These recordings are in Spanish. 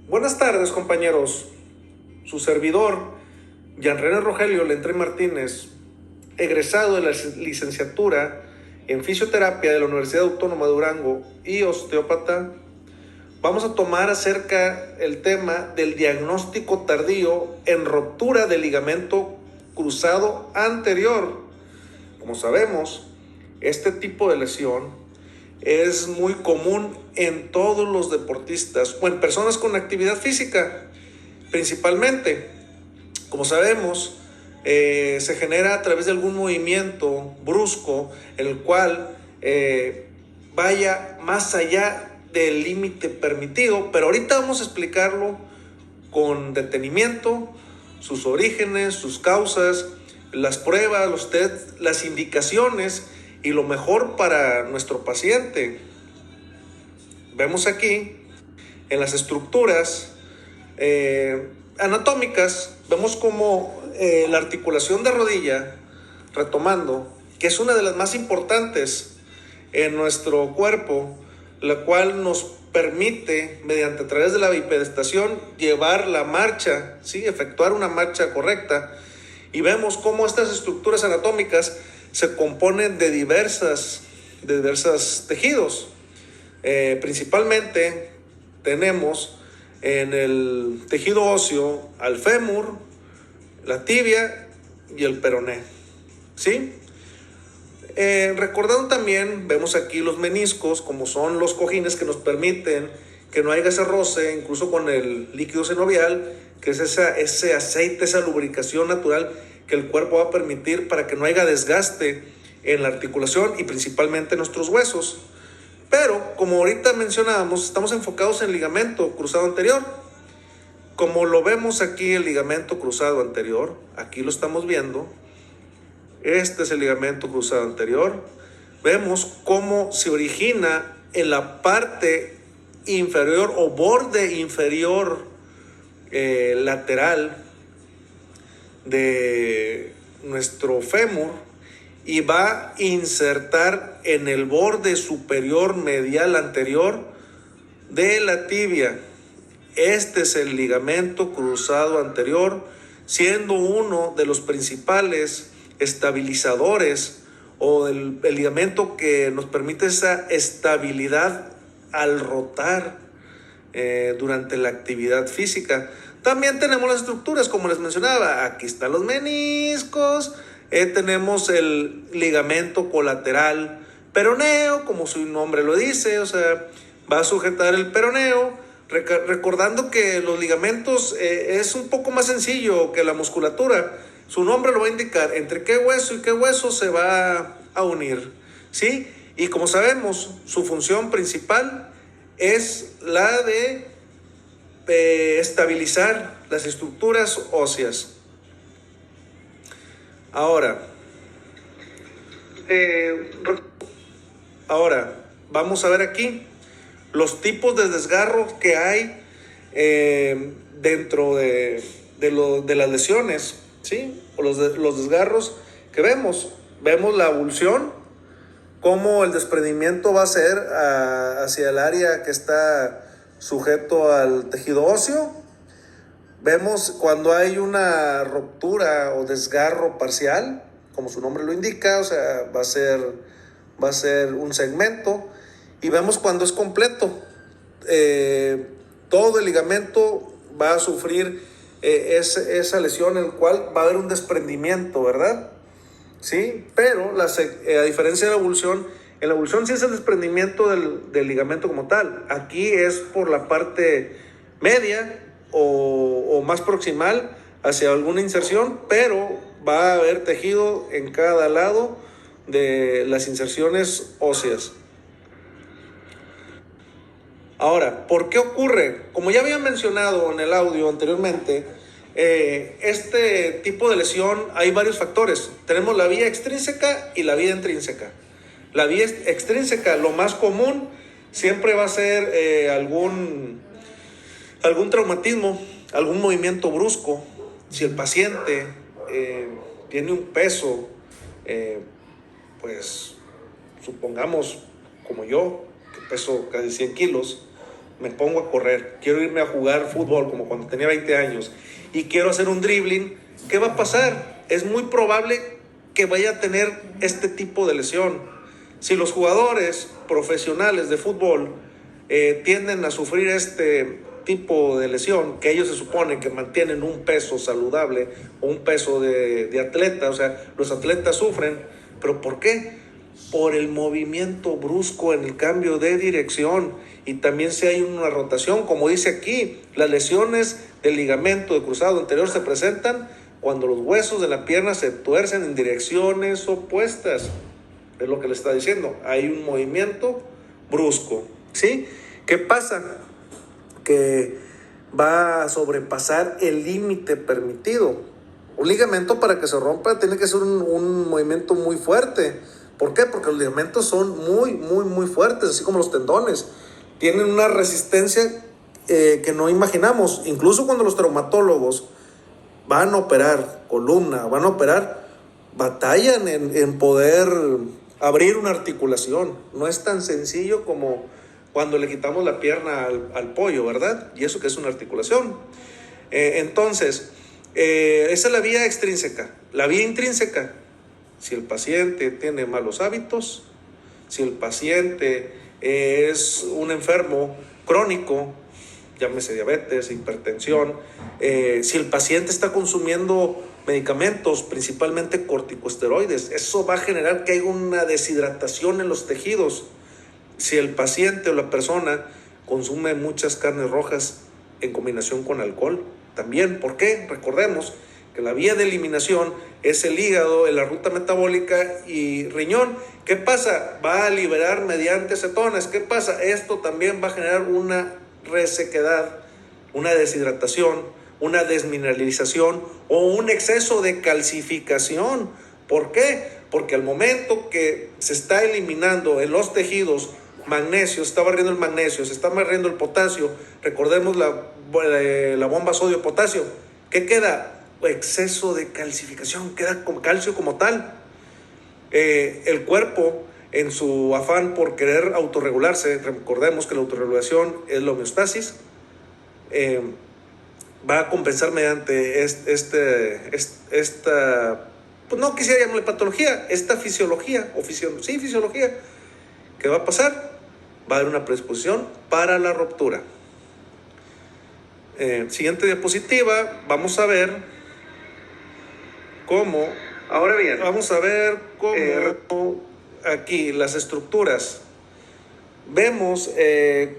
Buenas tardes, compañeros. Su servidor, Jean René Rogelio Lentré Martínez, egresado de la licenciatura en fisioterapia de la Universidad Autónoma de Durango y osteópata, vamos a tomar acerca el tema del diagnóstico tardío en ruptura del ligamento cruzado anterior. Como sabemos, este tipo de lesión es muy común en todos los deportistas o en personas con actividad física, principalmente. Como sabemos, se genera a través de algún movimiento brusco, el cual vaya más allá del límite permitido, pero ahorita vamos a explicarlo con detenimiento, sus orígenes, sus causas, las pruebas, los test, las indicaciones y lo mejor para nuestro paciente. Vemos aquí en las estructuras anatómicas, vemos como la articulación de rodilla, retomando, que es una de las más importantes en nuestro cuerpo, la cual nos permite, mediante a través de la bipedestación, llevar la marcha, ¿sí? Efectuar una marcha correcta. Y vemos cómo estas estructuras anatómicas se componen de diversos tejidos. Principalmente tenemos en el tejido óseo al fémur, la tibia y el peroné, ¿sí? Recordando también, vemos aquí los meniscos, como son los cojines que nos permiten que no haya ese roce, incluso con el líquido sinovial, que es ese aceite, esa lubricación natural que el cuerpo va a permitir para que no haya desgaste en la articulación y principalmente en nuestros huesos. Pero, como ahorita mencionábamos, estamos enfocados en el ligamento cruzado anterior. Como lo vemos aquí, el ligamento cruzado anterior, aquí lo estamos viendo. Este es el ligamento cruzado anterior. Vemos cómo se origina en la parte inferior o borde inferior lateral de nuestro fémur y va a insertar en el borde superior medial anterior de la tibia. Este es el ligamento cruzado anterior, siendo uno de los principales estabilizadores o el ligamento que nos permite esa estabilidad al rotar durante la actividad física. También tenemos las estructuras, como les mencionaba, aquí están los meniscos, tenemos el ligamento colateral peroneo, como su nombre lo dice, o sea, va a sujetar el peroneo, recordando que los ligamentos es un poco más sencillo que la musculatura. Su nombre lo va a indicar entre qué hueso y qué hueso se va a unir, ¿sí? Y como sabemos, su función principal es la de estabilizar las estructuras óseas. Ahora, vamos a ver aquí los tipos de desgarro que hay dentro de las lesiones, ¿sí? O los desgarros que vemos. Vemos la avulsión, cómo el desprendimiento va a ser hacia el área que está sujeto al tejido óseo. Vemos cuando hay una ruptura o desgarro parcial, como su nombre lo indica, o sea, va a ser un segmento. Y vemos cuando es completo. Todo el ligamento va a sufrir esa lesión en la cual va a haber un desprendimiento, ¿verdad? Sí, pero a diferencia de la avulsión, en la avulsión sí es el desprendimiento del ligamento como tal. Aquí es por la parte media o más proximal hacia alguna inserción, pero va a haber tejido en cada lado de las inserciones óseas. Ahora, ¿por qué ocurre? Como ya había mencionado en el audio anteriormente, este tipo de lesión hay varios factores. Tenemos la vía extrínseca y la vía intrínseca. La vía extrínseca, lo más común, siempre va a ser algún traumatismo, algún movimiento brusco. Si el paciente tiene un peso, pues supongamos como yo, que peso casi 100 kilos, me pongo a correr, quiero irme a jugar fútbol como cuando tenía 20 años y quiero hacer un dribbling, ¿qué va a pasar? Es muy probable que vaya a tener este tipo de lesión. Si los jugadores profesionales de fútbol tienden a sufrir este tipo de lesión, que ellos se supone que mantienen un peso saludable o un peso de atleta, o sea, los atletas sufren, ¿pero por qué? Por el movimiento brusco en el cambio de dirección, y también si hay una rotación, como dice aquí, las lesiones del ligamento de cruzado anterior se presentan cuando los huesos de la pierna se tuercen en direcciones opuestas. Es lo que le está diciendo, hay un movimiento brusco, ¿sí? ¿Qué pasa? Que va a sobrepasar el límite permitido. Un ligamento, para que se rompa, tiene que ser un movimiento muy fuerte. ¿Por qué? Porque los ligamentos son muy fuertes, así como los tendones. Tienen una resistencia que no imaginamos. Incluso cuando los traumatólogos van a operar columna, van a operar, batallan en poder abrir una articulación. No es tan sencillo como cuando le quitamos la pierna al pollo, ¿verdad? Y eso que es una articulación. Entonces, esa es la vía extrínseca. La vía intrínseca, si el paciente tiene malos hábitos, si el paciente es un enfermo crónico, llámese diabetes, hipertensión, si el paciente está consumiendo medicamentos, principalmente corticosteroides, eso va a generar que haya una deshidratación en los tejidos. Si el paciente o la persona consume muchas carnes rojas en combinación con alcohol, también. ¿Por qué? Recordemos que la vía de eliminación es el hígado, la ruta metabólica y riñón. ¿Qué pasa? Va a liberar mediante cetonas. ¿Qué pasa? Esto también va a generar una resequedad, una deshidratación, una desmineralización o un exceso de calcificación. ¿Por qué? Porque al momento que se está eliminando en los tejidos magnesio, se está barriendo el magnesio, se está barriendo el potasio, recordemos la bomba sodio-potasio, ¿qué queda? Exceso de calcificación, queda con calcio como tal. El cuerpo, en su afán por querer autorregularse, recordemos que la autorregulación es la homeostasis, va a compensar mediante esta, pues no quisiera llamarle patología, esta fisiología, fisiología. ¿Qué va a pasar? Va a haber una predisposición para la ruptura. Siguiente diapositiva, vamos a ver cómo, ahora bien, vamos a ver cómo aquí las estructuras. Vemos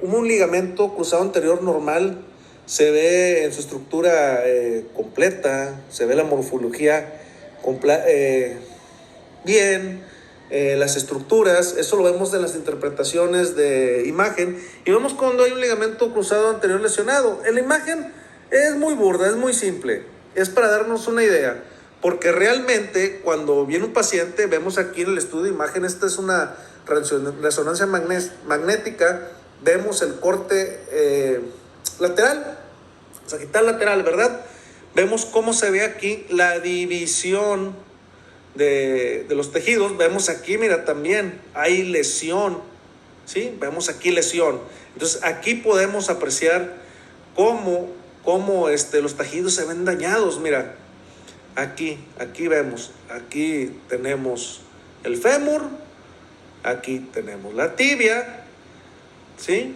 como un ligamento cruzado anterior normal se ve en su estructura completa, se ve la morfología bien, las estructuras, eso lo vemos en las interpretaciones de imagen, y vemos cuando hay un ligamento cruzado anterior lesionado. En la imagen es muy burda, es muy simple, es para darnos una idea, porque realmente cuando viene un paciente, vemos aquí en el estudio de imagen, esta es una resonancia magnética, vemos el corte lateral, sagital lateral, ¿verdad? Vemos cómo se ve aquí la división de los tejidos. Vemos aquí, mira, también hay lesión, ¿sí? Vemos aquí lesión. Entonces aquí podemos apreciar cómo los tejidos se ven dañados. Mira, aquí vemos, aquí tenemos el fémur, aquí tenemos la tibia, ¿sí?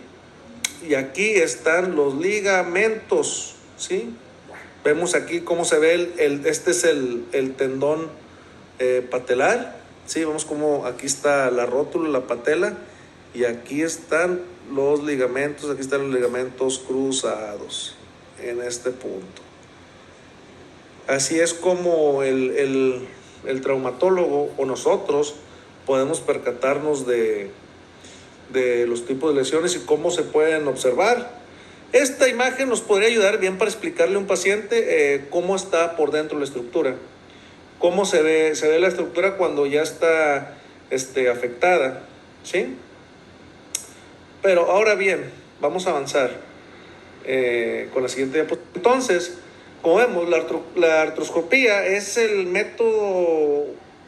Y aquí están los ligamentos, ¿sí? Vemos aquí cómo se ve este es el tendón patelar, ¿sí? Vemos cómo aquí está la rótula, la patela, y aquí están los ligamentos, aquí están los ligamentos cruzados en este punto. Así es como el traumatólogo o nosotros podemos percatarnos de los tipos de lesiones y cómo se pueden observar. Esta imagen nos podría ayudar bien para explicarle a un paciente cómo está por dentro la estructura, cómo se ve la estructura cuando ya está afectada, ¿sí? Pero ahora bien, vamos a avanzar con la siguiente diapositiva. Entonces, como vemos, la artroscopía es el método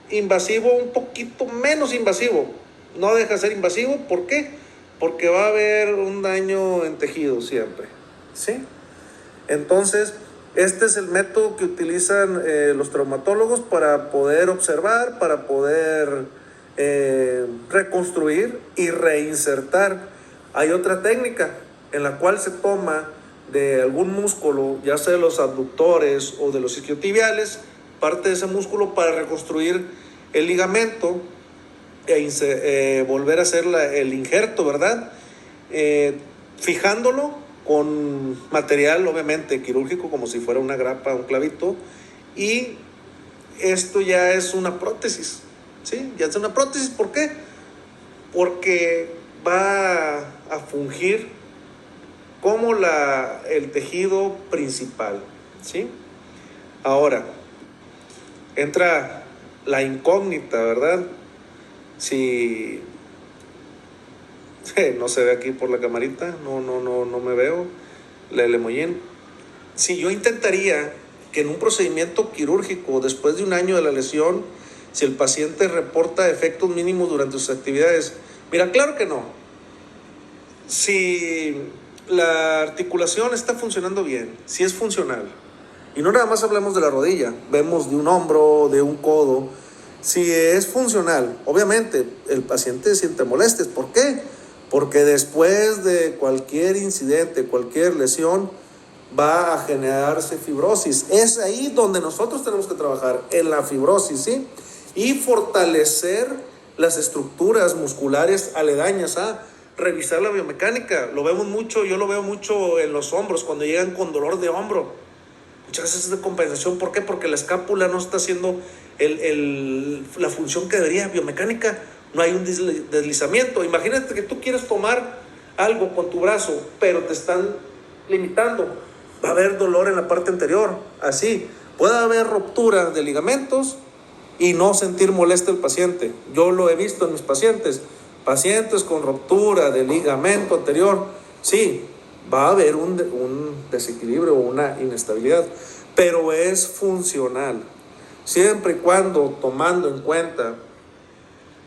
invasivo, un poquito menos invasivo. No deja de ser invasivo, ¿por qué? porque va a haber un daño en tejido siempre, ¿sí? Entonces, este es el método que utilizan los traumatólogos para poder observar, para poder reconstruir y reinsertar. Hay otra técnica en la cual se toma de algún músculo, ya sea de los abductores o de los isquiotibiales, parte de ese músculo para reconstruir el ligamento volver a hacer el injerto, ¿verdad? Fijándolo con material obviamente quirúrgico, como si fuera una grapa, un clavito, y esto ya es una prótesis, ¿sí? Ya es una prótesis. ¿Por qué? Porque va a fungir como el tejido principal, ¿sí? Ahora, entra la incógnita, ¿verdad? Si no se ve aquí por la camarita, no me veo, la emollín. Si yo intentaría que en un procedimiento quirúrgico, después de un año de la lesión, si el paciente reporta efectos mínimos durante sus actividades, mira, claro que no. Si la articulación está funcionando bien, si es funcional, y no nada más hablamos de la rodilla, vemos de un hombro, de un codo, si es funcional, obviamente el paciente siente molestias. ¿Por qué? Porque después de cualquier incidente, cualquier lesión, va a generarse fibrosis. Es ahí donde nosotros tenemos que trabajar, en la fibrosis, ¿sí? Y fortalecer las estructuras musculares aledañas a revisar la biomecánica. Lo vemos mucho, yo lo veo mucho en los hombros, cuando llegan con dolor de hombro. Muchas veces es de compensación. ¿Por qué? Porque la escápula no está haciendo la función que debería, biomecánica. No hay un deslizamiento. Imagínate que tú quieres tomar algo con tu brazo, pero te están limitando. Va a haber dolor en la parte anterior. Así, puede haber ruptura de ligamentos y no sentir molestia el paciente. Yo lo he visto en mis pacientes. Pacientes con ruptura de ligamento anterior, sí, va a haber un desequilibrio o una inestabilidad, pero es funcional, siempre y cuando tomando en cuenta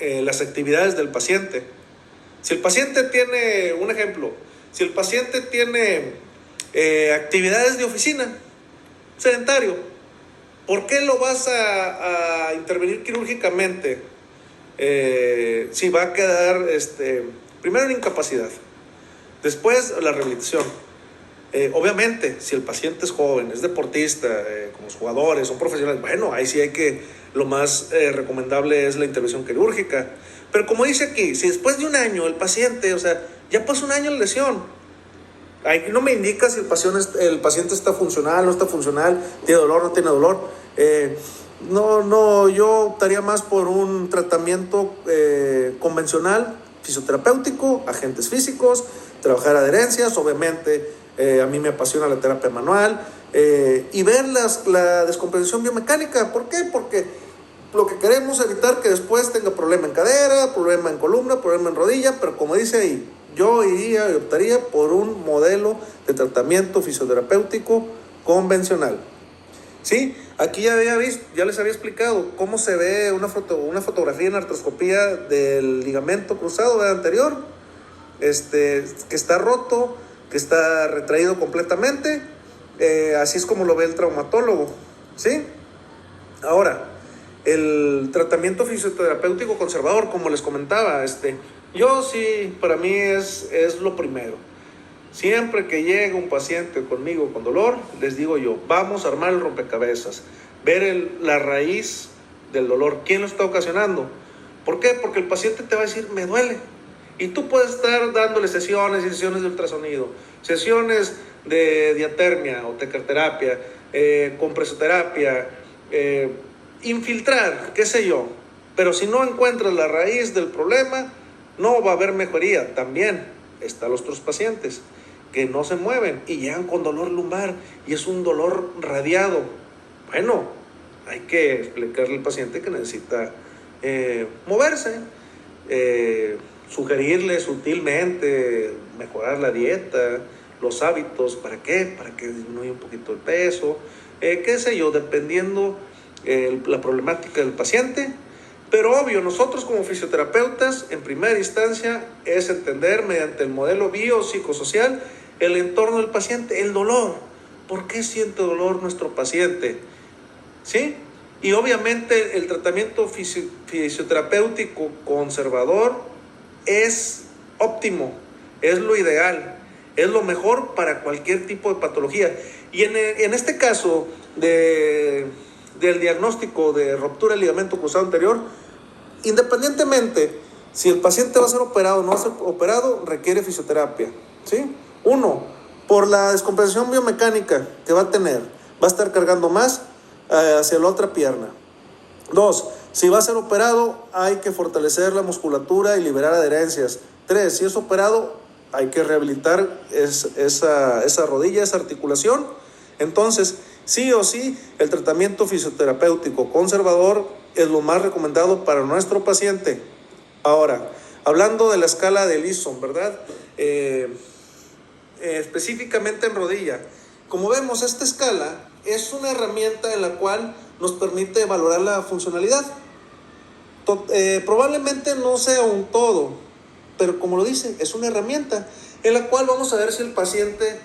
las actividades del paciente. Si el paciente tiene, un ejemplo, si el paciente tiene actividades de oficina, sedentario, ¿por qué lo vas a intervenir quirúrgicamente? Si va a quedar primero en incapacidad, después la rehabilitación. Obviamente, si el paciente es joven, es deportista, como los jugadores, son profesionales, bueno, ahí sí lo más recomendable es la intervención quirúrgica. Pero como dice aquí, si después de un año el paciente, o sea, ya pasó un año de lesión, ahí no me indica si el paciente está funcional, no está funcional, tiene dolor, no tiene dolor. Yo optaría más por un tratamiento convencional, fisioterapéutico, agentes físicos, trabajar adherencias, obviamente a mí me apasiona la terapia manual, y ver la descompensación biomecánica. ¿Por qué? Porque lo que queremos es evitar que después tenga problema en cadera, problema en columna, problema en rodilla, pero como dice ahí, yo iría y optaría por un modelo de tratamiento fisioterapéutico convencional. Sí, aquí ya les había explicado cómo se ve una fotografía en artroscopía del ligamento cruzado anterior, que está roto, que está retraído completamente. Así es como lo ve el traumatólogo, ¿sí? Ahora, el tratamiento fisioterapéutico conservador, como les comentaba, yo sí, para mí es lo primero. Siempre que llega un paciente conmigo con dolor, les digo yo, vamos a armar el rompecabezas, ver la raíz del dolor, quién lo está ocasionando. ¿Por qué? Porque el paciente te va a decir, me duele. Y tú puedes estar dándole sesiones y sesiones de ultrasonido, sesiones de diatermia o tecarterapia, compresoterapia, infiltrar, qué sé yo. Pero si no encuentras la raíz del problema, no va a haber mejoría. También están los otros pacientes que no se mueven y llegan con dolor lumbar y es un dolor radiado. Bueno, hay que explicarle al paciente que necesita moverse, sugerirle sutilmente mejorar la dieta, los hábitos. ¿Para qué? Para que disminuya un poquito el peso, qué sé yo, dependiendo la problemática del paciente. Pero obvio, nosotros como fisioterapeutas, en primera instancia, es entender mediante el modelo biopsicosocial el entorno del paciente, el dolor. ¿Por qué siente dolor nuestro paciente? ¿Sí? Y obviamente el tratamiento fisioterapéutico conservador es óptimo, es lo ideal, es lo mejor para cualquier tipo de patología. Y en este caso del diagnóstico de ruptura del ligamento cruzado anterior, independientemente si el paciente va a ser operado o no va a ser operado, requiere fisioterapia, ¿sí? Uno, por la descompensación biomecánica que va a tener, va a estar cargando más hacia la otra pierna. Dos, si va a ser operado, hay que fortalecer la musculatura y liberar adherencias. Tres, si es operado, hay que rehabilitar esa rodilla, esa articulación. Entonces, sí o sí, el tratamiento fisioterapéutico conservador es lo más recomendado para nuestro paciente. Ahora, hablando de la escala de Lisson, ¿verdad? Específicamente en rodilla. Como vemos, esta escala es una herramienta en la cual nos permite valorar la funcionalidad. Probablemente no sea un todo, pero como lo dice, es una herramienta en la cual vamos a ver si el paciente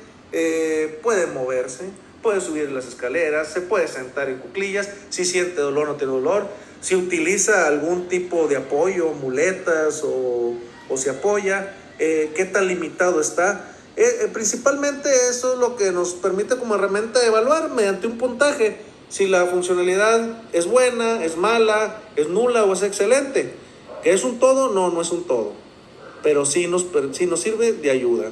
puede moverse, puede subir las escaleras, se puede sentar en cuclillas, si siente dolor o no tiene dolor, si utiliza algún tipo de apoyo, muletas o se apoya, qué tan limitado está. Principalmente eso es lo que nos permite como herramienta evaluar mediante un puntaje si la funcionalidad es buena, es mala, es nula o es excelente. ¿Que es un todo? No, no es un todo, pero sí nos sirve de ayuda.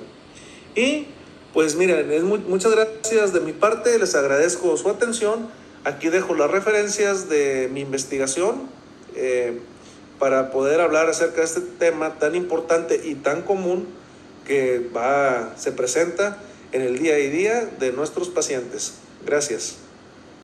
Y pues miren, muchas gracias de mi parte, les agradezco su atención. Aquí dejo las referencias de mi investigación para poder hablar acerca de este tema tan importante y tan común que se presenta en el día a día de nuestros pacientes. Gracias.